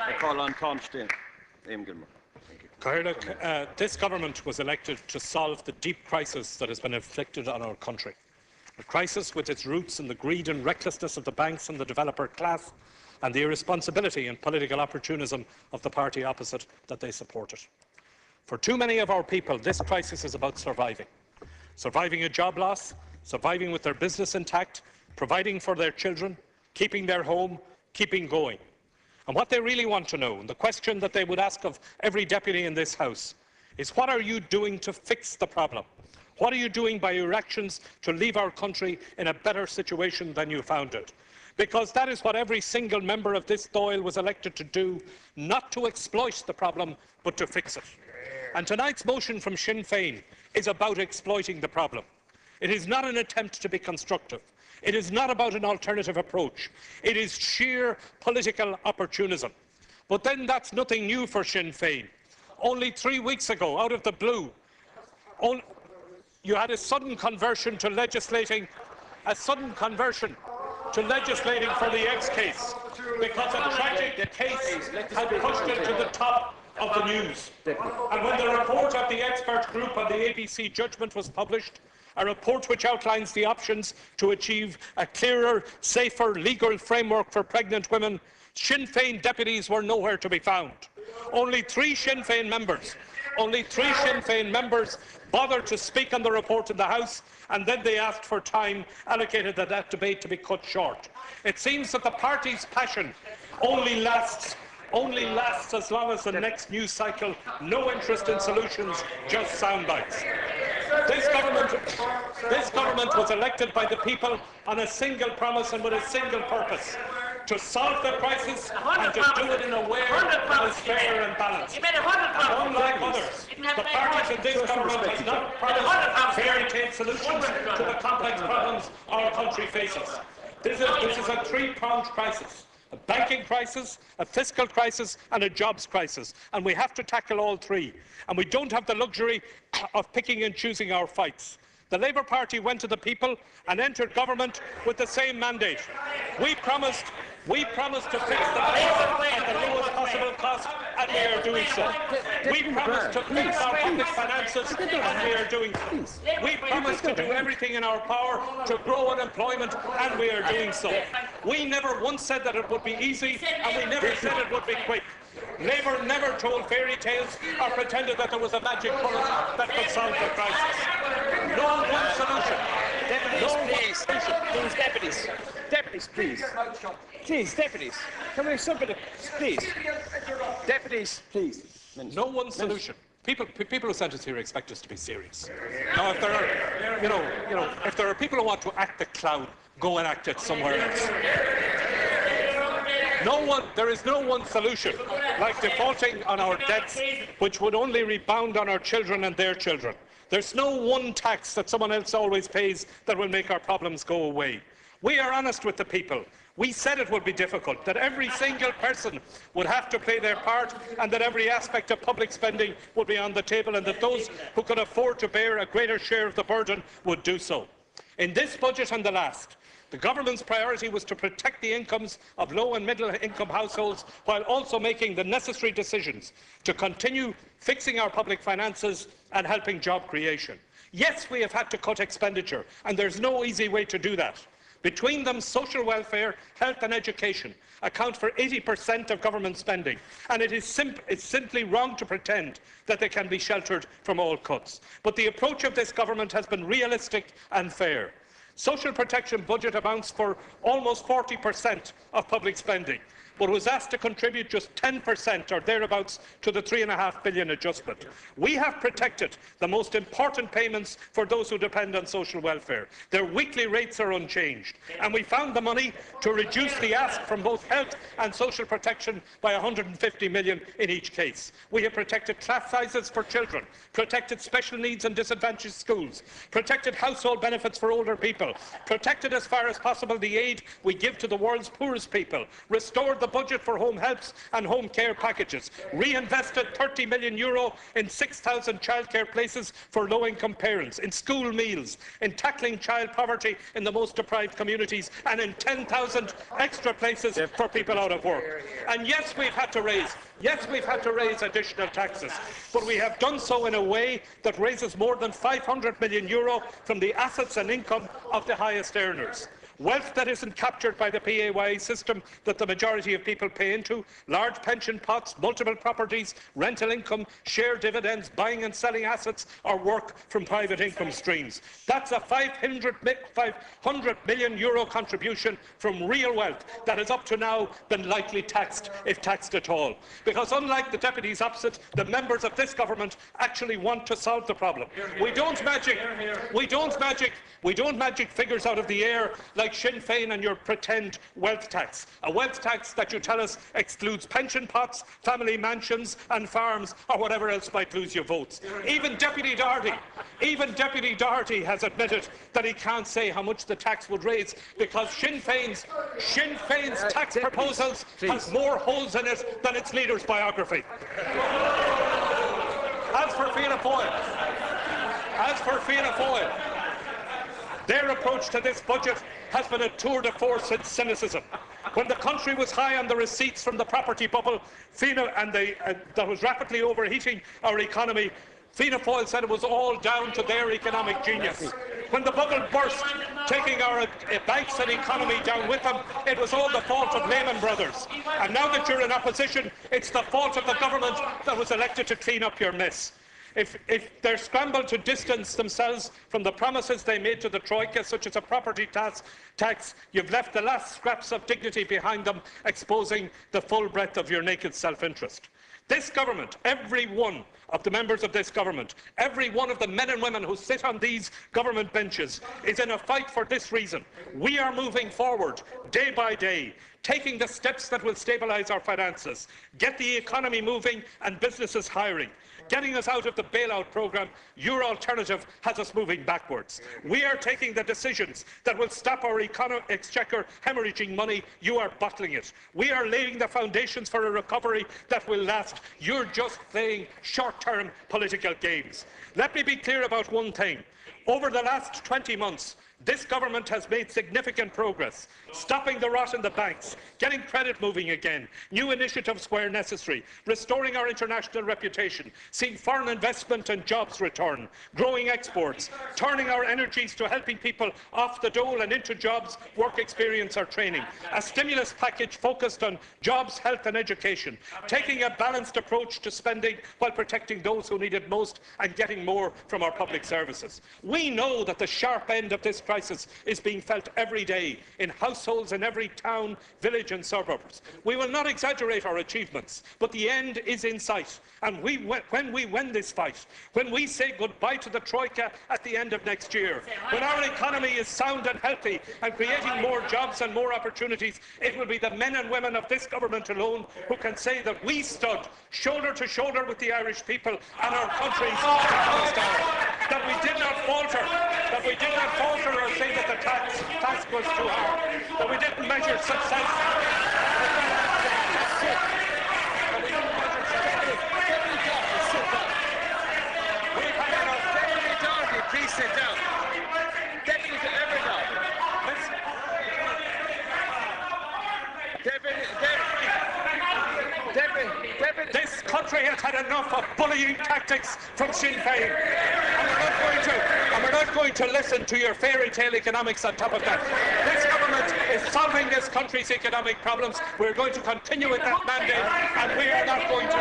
I call on Tánaiste Eamon Gilmore. This government was elected to solve the deep crisis that has been inflicted on our country. A crisis with its roots in the greed and recklessness of the banks and the developer class, and the irresponsibility and political opportunism of the party opposite that they supported. For too many of our people, this crisis is about surviving. Surviving a job loss, surviving with their business intact, providing for their children, keeping their home, keeping going. And what they really want to know, and the question that they would ask of every deputy in this House, is what are you doing to fix the problem? What are you doing by your actions to leave our country in a better situation than you found it? Because that is what every single member of this Dáil was elected to do, not to exploit the problem, but to fix it. And tonight's motion from Sinn Féin is about exploiting the problem. It is not an attempt to be constructive. It is not about an alternative approach. It is sheer political opportunism. But then that's nothing new for Sinn Féin. Only 3 weeks ago, out of the blue, you had a sudden conversion to legislating for the X case, because a tragic case had pushed it to the top of the news. And when the report of the expert group on the ABC judgment was published, a report which outlines the options to achieve a clearer, safer legal framework for pregnant women, Sinn Féin deputies were nowhere to be found. Only three Sinn Féin members bothered to speak on the report in the House, and then they asked for time allocated to that debate to be cut short. It seems that the party's passion only lasts as long as the next news cycle. No interest in solutions, just soundbites. This government was elected by the people on a single promise and with a single purpose: to solve the crisis and to do it in a way that is fair and balanced. Unlike others, the parties in this government has not promised fairy tale solutions to the complex problems our country faces. This is a three-pronged crisis: a banking crisis, a fiscal crisis and a jobs crisis, and we have to tackle all three. And we don't have the luxury of picking and choosing our fights. The Labour Party went to the people and entered government with the same mandate. We promised to fix the problem at the lowest possible cost, and we are doing so. We promised to fix our public finances, and we are doing so. We promised to do everything in our power to grow unemployment, and we are doing so. We never once said that it would be easy, and we never said it would be quick. Labour never told fairy tales or pretended that there was a magic bullet that could solve the crisis. No one solution. Deputies, please. Deputies. Deputies, please. Please, deputies. Can we have somebody, please? Deputies, please. No one solution. People who sent us here expect us to be serious. Now, if there are, if there are people who want to act the clown, go and act it somewhere else. There is no one solution like defaulting on our debts, which would only rebound on our children and their children. There's no one tax that someone else always pays that will make our problems go away. We are honest with the people. We said it would be difficult, that every single person would have to play their part, and that every aspect of public spending would be on the table, and that those who could afford to bear a greater share of the burden would do so. In this budget and the last, the government's priority was to protect the incomes of low and middle income households, while also making the necessary decisions to continue fixing our public finances and helping job creation. Yes, we have had to cut expenditure, and there's no easy way to do that. Between them, social welfare, health and education account for 80% of government spending, and it's simply wrong to pretend that they can be sheltered from all cuts. But the approach of this government has been realistic and fair. Social protection budget amounts for almost 40% of public spending, but was asked to contribute just 10% or thereabouts to the £3.5 billion adjustment. We have protected the most important payments for those who depend on social welfare. Their weekly rates are unchanged, and we found the money to reduce the ask from both health and social protection by £150 million in each case. We have protected class sizes for children, protected special needs and disadvantaged schools, protected household benefits for older people, protected as far as possible the aid we give to the world's poorest people, restored the budget for home helps and home care packages, reinvested €30 million in 6,000 childcare places for low-income parents, in school meals, in tackling child poverty in the most deprived communities, and in 10,000 extra places for people out of work. And yes, we've had to raise additional taxes, but we have done so in a way that raises more than €500 million from the assets and income of the highest earners. Wealth that isn't captured by the PAYE system that the majority of people pay into, large pension pots, multiple properties, rental income, shared dividends, buying and selling assets, or work from private income streams. That's a €500 million contribution from real wealth that has up to now been lightly taxed, if taxed at all. Because unlike the deputies opposite, the members of this government actually want to solve the problem. We don't magic figures out of the air like Sinn Féin and your pretend wealth tax. A wealth tax that you tell us excludes pension pots, family mansions and farms, or whatever else might lose you votes. Even Deputy Doherty has admitted that he can't say how much the tax would raise because Sinn Féin's tax proposals has more holes in it than its leader's biography. As for Fianna Fáil, their approach to this budget has been a tour de force in cynicism. When the country was high on the receipts from the property bubble that was rapidly overheating our economy, Fianna Fáil said it was all down to their economic genius. When the bubble burst, taking our banks and economy down with them, it was all the fault of Lehman Brothers. And now that you're in opposition, it's the fault of the government that was elected to clean up your mess. If they're scrambled to distance themselves from the promises they made to the Troika, such as a property tax, you've left the last scraps of dignity behind them, exposing the full breadth of your naked self-interest. This government, every one of the members of this government, every one of the men and women who sit on these government benches is in a fight for this reason. We are moving forward day by day, taking the steps that will stabilise our finances, get the economy moving and businesses hiring. Getting us out of the bailout programme, your alternative has us moving backwards. We are taking the decisions that will stop our exchequer hemorrhaging money. You are bottling it. We are laying the foundations for a recovery that will last. You're just playing short-term political games. Let me be clear about one thing. Over the last 20 months, this government has made significant progress, stopping the rot in the banks, getting credit moving again, new initiatives where necessary, restoring our international reputation, seeing foreign investment and jobs return, growing exports, turning our energies to helping people off the dole and into jobs, work experience or training, a stimulus package focused on jobs, health and education, taking a balanced approach to spending while protecting those who need it most and getting more from our public services. We know that the sharp end of this crisis is being felt every day in households in every town, village and suburbs. We will not exaggerate our achievements, but the end is in sight. And when we win this fight, when we say goodbye to the Troika at the end of next year, when our economy is sound and healthy and creating more jobs and more opportunities, it will be the men and women of this government alone who can say that we stood shoulder to shoulder with the Irish people and our country's that we did not falter, or say that the task was too hard, that we didn't measure success. Please sit down. Deputy Everett. This country has had enough of bullying tactics from Sinn Féin. And we're not going to listen to your fairy tale economics on top of that. This government is solving this country's economic problems. We're going to continue with that mandate, and we are not going to